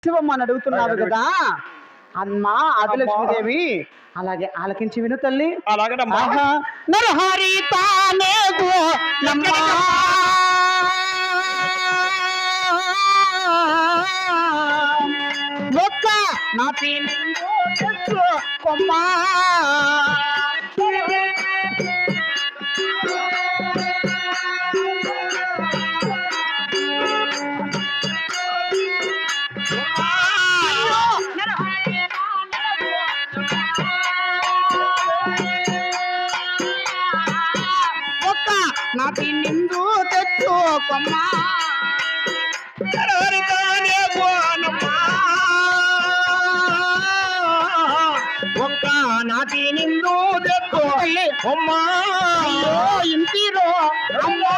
శివమ్మ అని అడుగుతున్నావు కదా అమ్మా ఆదిలక్ష్మీదేవి, అలాగే ఆలకించి విను తల్లి. నరహరి తానేగు ఒక్క నా కొమ్మా నాటి నిందు తెచ్చుకోమ్మా ఒక్క నాటి నిందు తెచ్చుకోమ్మా ఇంటిరో అమ్మా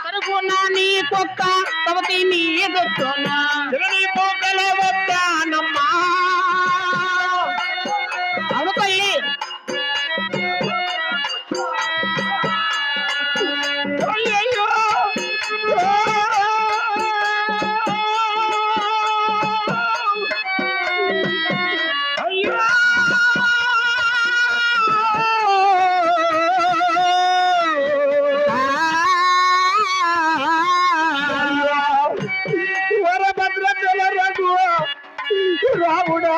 కరుగునా నీ కుక్క తవతి నీ తెచ్చునా కుక్కల వద్దానమ్మా. అవును తల్లి, రాముడా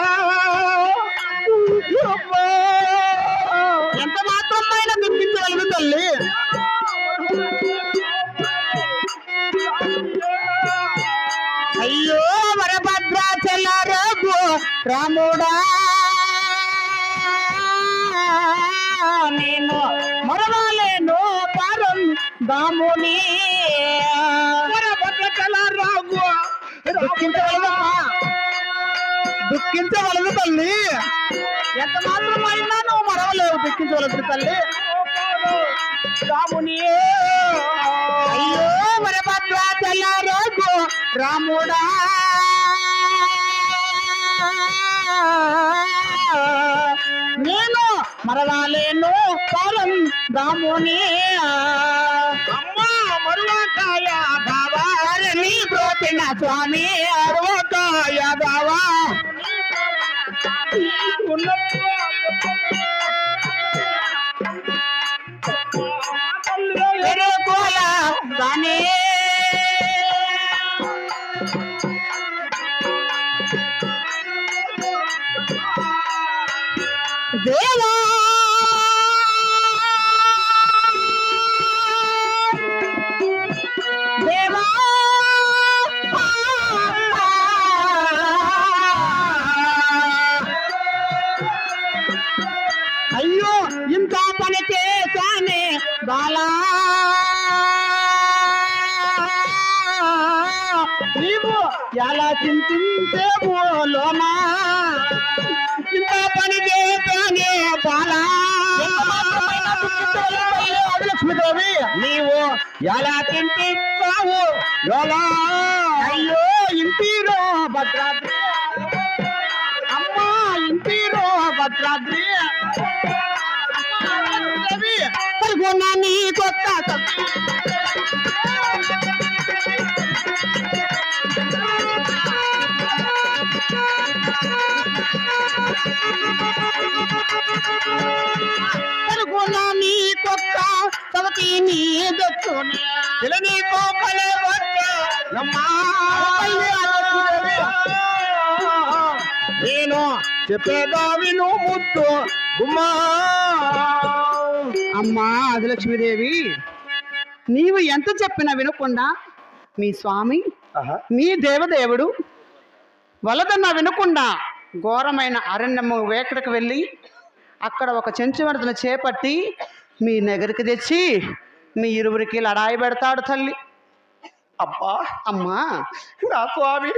ఎంత మాత్రమైనా దుఃఖించగలదు తల్లి. అయ్యో వరభద్రాచల రఘు రాముడా, నేను మరవాలేను పరం దాముని. వరభద్రాచల రఘు దుఃఖించగలదమ్మా, దుఃఖించవలదు తల్లి. ఎంత మాత్రమైనా నువ్వు మరవలేవు, దుఃఖించవలదు తల్లి. రాముని అయ్యో వరభద్రాచల రఘు రాముడా, నేను మరవాలేను పరం దాముని. అమ్మా మరువకాయ దావారని బ్రోతిన స్వామి అరువకాయ దావా దానే దేవా దేవా అయ్యో ఇంత పని చేశానే బాలా, నీవు ఎలా చింతించేవు లోనా, ఇంత పని చేశానే బాలా. ఆదిలక్ష్మీదేవి నీవు ఎలా చింతిస్తావు లోలా. అయ్యో ఇంటిరో భద్రాద్రి అమ్మా, ఇంటిరో భద్రాద్రి కరుగునా నీ కొత్త కరుగునా నీ కొత్త తవతి నీ దొచ్చునే నీ కోపలే నేను చెప్పేదా విను ముద్దు గుమ్మా. అమ్మా ఆదిలక్ష్మీదేవి, నీవు ఎంత చెప్పినా వినకుండా మీ స్వామి మీ దేవదేవుడు వలదన్నా వినకుండా ఘోరమైన అరణ్యము వేకడకు వెళ్ళి అక్కడ ఒక చెంచుమడతను చేపట్టి మీ నగరికి తెచ్చి మీ ఇరువురికి లడాయి పెడతాడు తల్లి. అబ్బా అమ్మా నా స్వామి,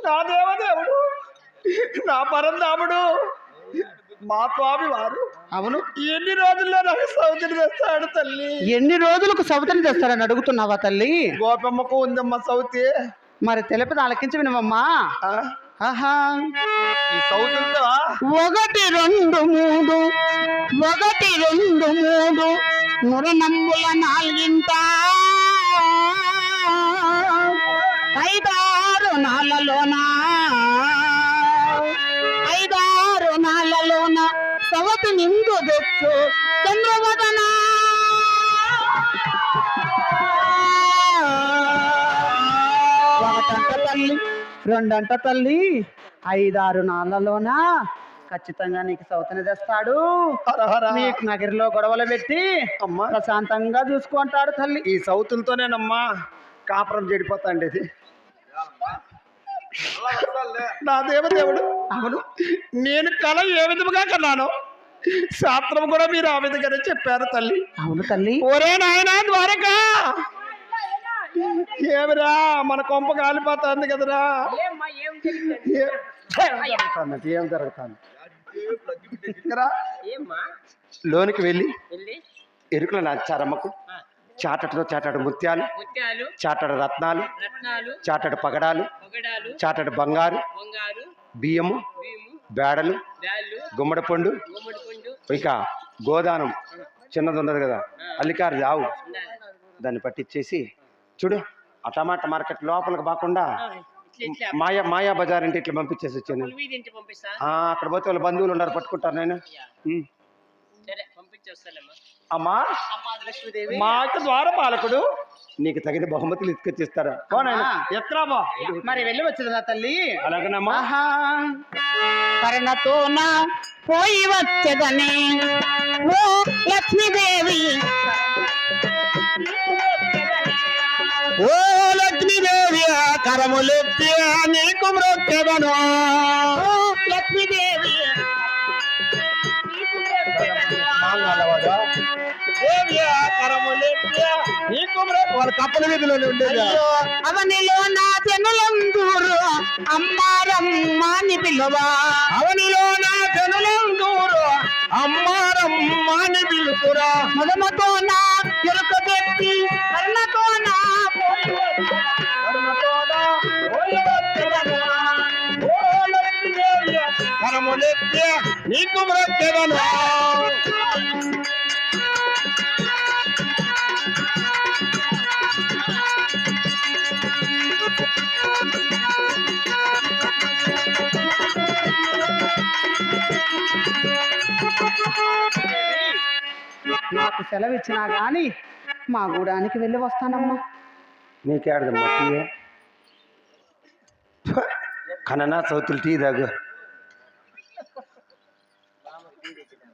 నా దేవదేవుడు, నా పరంధాముడు, మా స్వామి వారు అవును ఎన్ని రోజుల్లో నాకు సౌతిని తెస్తాడు తల్లి. ఎన్ని రోజులకు సౌతిని తెస్తాడని అడుగుతున్నావా తల్లి? గోపమ్మకు ఉందమ్మా సౌతి. మరి తెలిపి ఆలకించి వినవమ్మా. ఆహా ఈ సౌతితో 1 2 3 1 2 3 నురనంబుల నాలుగింట 5-6 నాళ్ళలోన సవతి నిందు తెచ్చు చంద్రవదన ఒకటంట తల్లి 2 తల్లి 5-6 నాళ్ళలోన ఖచ్చితంగా నీకు సౌతని తెస్తాడు. నీకు నగరిలో గొడవలు పెట్టి అమ్మా ప్రశాంతంగా చూసుకుంటాడు తల్లి. ఈ సౌతులతోనేనమ్మా కాపురం చెడిపోతాండి ఇది. నా దేవదేవుడు, అవును నేను కళ ఏ విధముగా కన్నాను శాస్త్రం కూడా మీరు ఆ విధంగానే చెప్పారు తల్లి. అవును తల్లి. ఒరే నాయనా ద్వారకా, ఏమిరా మన కొంప కాలిపోతుంది కదరా. ఏం జరుగుతుంది లోనికి వెళ్ళి ఎరుకుల నాచారమ్మకు చాటడు ముత్యాలు, చాటడు రత్నాలు, చాటడు పగడాలు, చాటడు బంగారు, బియ్యము, బేడలు, గుమ్మడి పండు, ఇక గోదానం చిన్నది ఉన్నది కదా అల్లికారు ఆవు, దాన్ని పట్టించేసి చూడు ఆ టమాటా మార్కెట్ లోపలికి బాకుండా మాయా బజార్ అంటే ఇట్లా పంపించేసి వచ్చాను. అక్కడ పోతే వాళ్ళ బంధువులు ఉన్నారు పట్టుకుంటారు. నేను అమ్మా మాకు ద్వారపాలకుడు నీకు తగిన బహుమతులు ఇసుకొచ్చిస్తారా? ఎత్రాబా మరి వెళ్ళి వచ్చిందా తల్లి? అలాగేనమ్మా. కరణతో నా పోయి వచ్చేదని ఓ లక్ష్మీదేవి, ఓ లక్ష్మీదేవి కరములెత్తి నీకు మ్రొక్కెదను. లక్ష్మీదేవి వాళ్ళ కప్పల వీధిలోనే ఉండేది. అవనిలో నా జనులందూరు అమ్మారమ్మాని పిలువా, అవనిలో నా జనులందూరు అమ్మారమ్మాని పిలుపురా. మొదమతో నా ఎరుక పెట్టి కర్ణతో నా కరములెత్తి నీకు మ్రొక్కెదను. నాకు సెలవు ఇచ్చినా గాని మా గూడానికి వెళ్ళి వస్తానమ్మా. నీకేడదమ్మా టీ? కననా సౌతులు టీ దాగు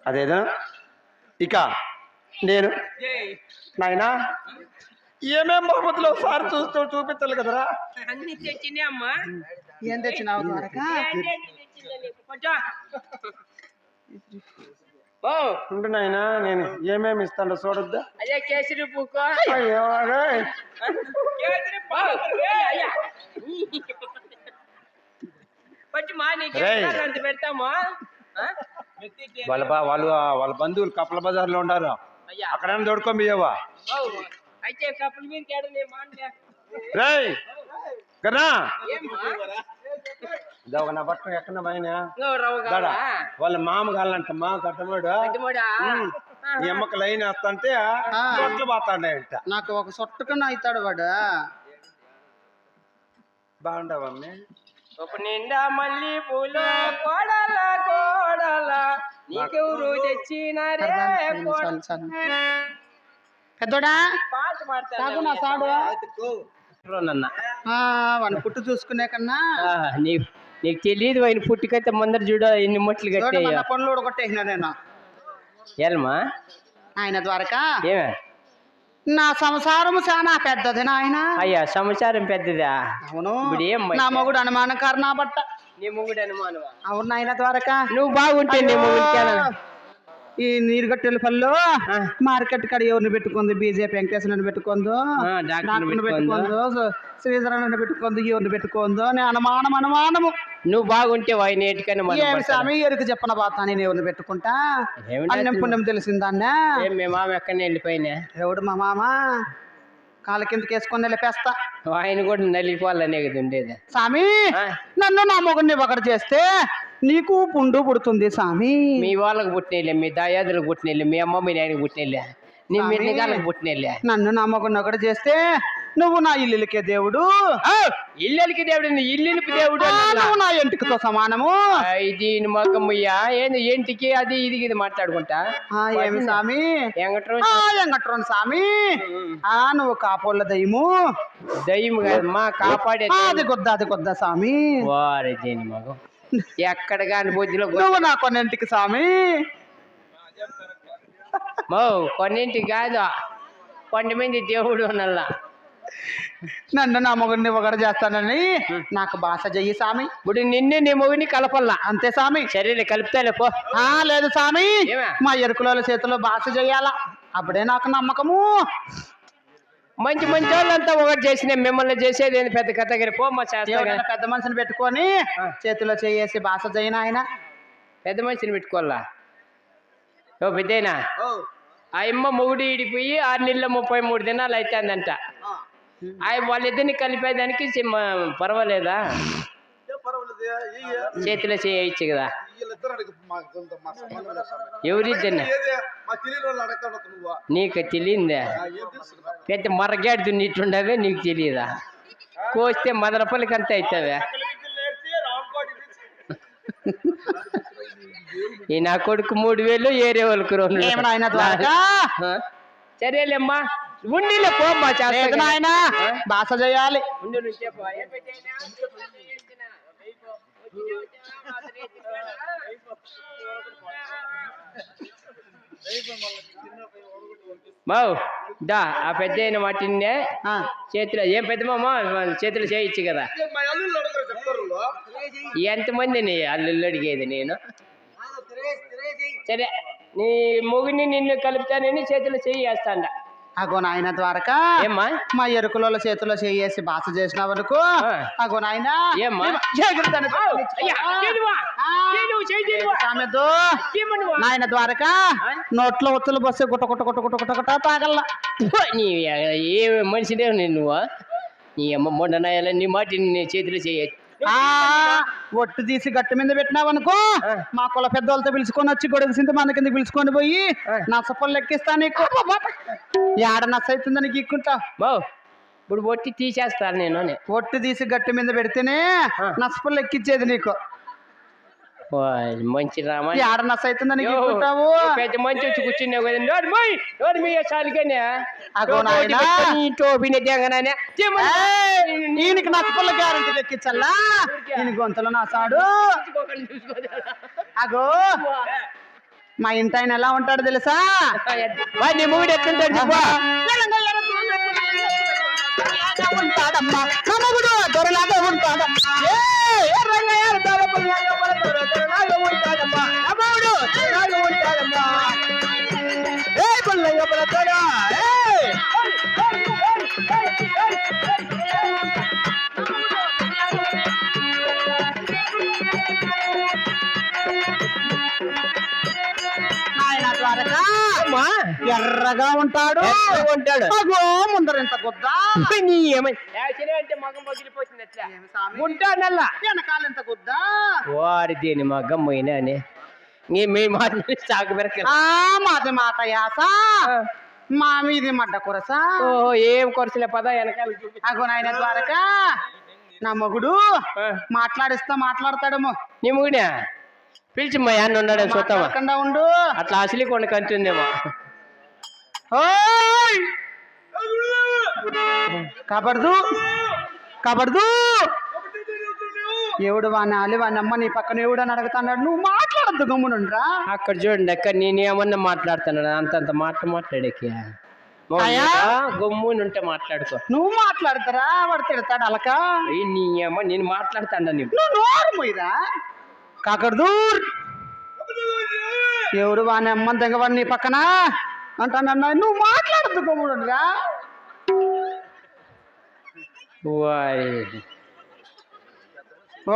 అదేదో. ఇక నేను నాయనా ఏమేం బహుమతులు ఒకసారి చూపించాలి కదరా. అన్ని తెచ్చినే అమ్మా. ఏం తెచ్చినావు ద్వారకా? ఉండు నాయనా, నేను ఏమేమి ఇస్తాను చూడొద్దా? అదే కేసరి పువ్వు, అయ్యో రేయ్. కేసరి పువ్వు అయ్యా పట్టి మా నీకు అంత పెడతామా? వాళ్ళ బంధువులు కప్పల బజార్లో ఉండారు, అక్కడైనా దొడుకొని పోయేవా? అయితే కప్పల మీద రేయ్ కన్నా నా బట్ట ఎక్కడ పోయినా వాళ్ళ మామ కాలంట మా కట్టమాడు ఈ అమ్మకి లైన్ వేస్తంటే చోట్ల పోతాడంట. నాకు ఒక సొట్టుకన్నా అవుతాడు వాడు. బాగుండవమ్మే నిండా మళ్ళీ పూలు కోడల కోడల నీకెవరు తెచ్చినారే పెద్దోడా పాట తాగు నా సాడు. పాడతానన్న వాడిని పుట్టు చూసుకునే కన్నా నీకు తెలియదు ఆయన పుట్టికైతే ముందర చూడ ఎన్ని మొట్లు కట్టాయో. పనులు కొట్టేసిన నేను ఏమా ఆయన ద్వారకా. ఏమే నా సంసారము చాలా పెద్దది నాయన. అయ్యా సంసారం పెద్దదా? అవును. ఇప్పుడు ఏం నా మొగుడు అనుమానకారు నా బట్ట. నీ మొగుడు అనుమానమా? అవును నాయన ద్వారకా. నువ్వు బాగుంటే నీ మొగుడికి ఈ నీరుగట్టెల పళ్ళు మార్కెట్ కాడ ఎవరిని పెట్టుకుంది? బీజేపీ వెంకటేశ్వరుని పెట్టుకుందో, డాక్టర్ని పెట్టుకుందో, శ్రీధరాన్ని పెట్టుకుందో, ఎవరిని పెట్టుకుందో అని అనుమానము. నువ్వు బాగుంటే వాయి నేటికైనా ఏమి స్వామి ఎరుకు చెప్పన బాతా నేను ఎవరిని పెట్టుకుంటా? అన్నం పుణ్యం తెలిసిందాన్నే. మీ మామ ఎక్కడనే వెళ్ళిపోయినా? ఎవడు మా మామ? కాళ్ళ కిందకి వేసుకొని వెళ్ళిపేస్తా. ఆయన కూడా నలిగిపోవాలనే కదా ఉండేది. స్వామి నన్ను నా మొగుడిని ఒకటి చేస్తే నీకు పుండు పుడుతుంది స్వామి. మీ వాళ్ళకి పుట్టినలే, మీ దాయాదులకు పుట్టినలే, మీ అమ్మ మీ నాయనకి పుట్టినలే. నీ మీద కాలకు పుట్టినెళ్ళే నన్ను నమ్మకుండా ఒకటి చేస్తే నువ్వు నా ఇల్లులకే దేవుడు, ఇల్లెలికి దేవుడు, ఇల్లులకి దేవుడు, నువ్వు నా ఇంటికితో సమానము. దీని మగమ్మయ్యా ఏంది ఇంటికి అది ఇది ఇది మాట్లాడుకుంటా. ఏమి స్వామి? వెంకట్రోన్ స్వామి. నువ్వు కాపోళ్ళ దయ్యము. దయ్యము కాదమ్మా, కాపాడే. అది కొద్దా స్వామి. వారే దీని మగం ఎక్కడ కాని బొద్దులో నువ్వు నా కొన్నింటికి స్వామి. కొన్నింటికి కాదు, కొన్ని మంది దేవుడు నల్ల. నన్ను నా మొగుడిని ఒకటి చేస్తానని నాకు భాష చెయ్యి స్వామి. ఇప్పుడు నిన్ను నీ మొగుడిని కలపల్లా అంతే స్వామి. సరేలే కలుపుతాలే పో. లేదు స్వామి, మా ఎరుకుల చేతిలో భాష చెయ్యాలా, అప్పుడే నాకు నమ్మకము. మంచి మంచి వాళ్ళంతా ఒకటి చేసిన మిమ్మల్ని చేసేది ఏంది పెద్ద కథగిరి పో. మా పెద్ద మనిషిని పెట్టుకొని చేతిలో చేసి భాష చేయను. ఆయన పెద్ద మనిషిని పెట్టుకోవాలా? ఓ పెద్దయినా ఆ అమ్మ మొగుడు ఈడిపోయి 6 నెలల 33 దినాలు అవుతుందంట. వాళ్ళిద్దరిని కలిపేదానికి పర్వాలేదా? చేతిలో చేయొచ్చు కదా. ఎవరిద్దరిని నీకు తెలియదా? పెద్ద మరగాడి దున్నిట్టుండవే, నీకు తెలియదా? కోస్తే మదనపల్లికి అంతా అవుతావే. ఈ నా కొడుకు 3000 ఏరే వాళ్ళకు 2. సరేలేమ్మా ఉండిలే పోమ్మా, చేస్తా ఆయన భాష చేయాలి. మావు దా ఆ పెద్ద అయిన వాటినే చేతిలో ఏం పెద్దమ్మా చేతిలో చేయొచ్చు కదా. ఎంతమందిని అల్లు అడిగేది నేను? సరే నీ మొగుని నిన్ను కలుపుతానని చేతిలో చేస్తాండ. అగో నాయన ద్వారకా, ఏమ్మా మా ఎరుకుల చేతిలో చేసి భాష చేసినావు అనుకో. అగో నాయన నాయన ద్వారకా, నోట్లో ఒత్తులు బస్సు గుట్ట గుట్ట గుట్ట గుట్ట గుట్ట గుట్ట తాగల్లా. నీ ఏ మనిషినే నువ్వు? నీ అమ్మ మొండనాయాల నీ మాట నీ చేతిలో చేయొచ్చు. ఒట్టు తీసి గట్టి మీద పెట్టినావు అనుకో, మా కుల పెద్దోళ్ళతో పిలుచుకొని వచ్చి గొడుగు సింత మన కింద పిలుచుకొని పోయి నసపళ్ళు లెక్కిస్తా. నీకు ఏడ నచ్చ అవుతుందని గీక్కుంటా. ఇప్పుడు ఒట్టి తీసేస్తాను నేను. ఒట్టు తీసి గట్టి మీద పెడితేనే నసపళ్ళు లెక్కిచ్చేది నీకు. మంచి రామా, ఏడ నచ్చ అవుతుందని గీక్కుంటావు. పెద్ద మంచి వచ్చి కూర్చున్నావు కదండి. ఈయనకి నసపళ్ళ గ్యారంటీ లెక్కించల్లా. ఈయన గొంతులో నాసాడు. అగో మా ఇంటి ఆయన ఎలా ఉంటాడు తెలుసా? నీ మూడు ఎట్లుంటాడు ఉంటాడమ్మా, నమ్మగుడు దొరలాగా ఉంటాడమ్మా. ఎర్రగా ఉంటాడు. అగో ముందర ఎంత గుద్దా. అంటే మగం పగిలిపోతుంది. ఉంటానల్లా వెనకాల ఎంత గుద్దా. వారి దేని మగం పోయినా మీ మాట సాగు మాది మాట యాస, మా మీది మడ్డ కొరసా. ఓహో ఏం కొరసలే పద వెనకాల. అగో నాయన ద్వారకా, నా మొగుడు మాట్లాడతాడేమో. నీ మొగుడా పిలిచి మా యాన్న ఉన్నాడు చూద్దామా ఉండు. అట్లా అసలు కొండ కంటుందేమో. కబడదు కబడదు. ఎవడు వానాలి వానమ్మ నీ పక్కన ఎవడు అని అడుగుతాడు. నువ్వు మాట్లాడద్దు, గమ్మునుండ్రా. అక్కడ చూడండి అక్కడ నేనేమన్నా మాట్లాడుతున్నాడు. అంతంత మాట్లాడేకి గమ్ముని ఉంటే మాట్లాడుకో. నువ్వు మాట్లాడతారా? వాడు తిడతాడు అలక. నీ అమ్మ నేను మాట్లాడుతాడా? నువ్వు నోరు పోయిరా. కాకడదూర్ ఎవడు వాని అమ్మ దగ్గర నీ పక్కన అంటానన్నా. నువ్వు మాట్లాడద్దు, గమ్మునుండ్రా.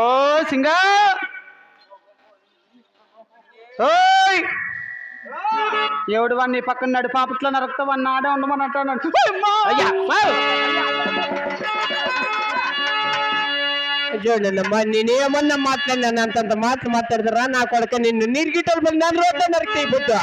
ఓ సింగా, ఓయ్ ఎవడు వాడిని పక్కన నడు పాపట్లో నరకుతా వాడిని ఆడే ఉండమని అంటాడు. చూడమ్మా నేనేమన్నా మాట్లాడినాను అంతంత మాట్లాడతారా? నా కొడుక నిన్ను నీరుగిటోళ్ళు నన్ను రోడ్లో నరికితే పొద్దు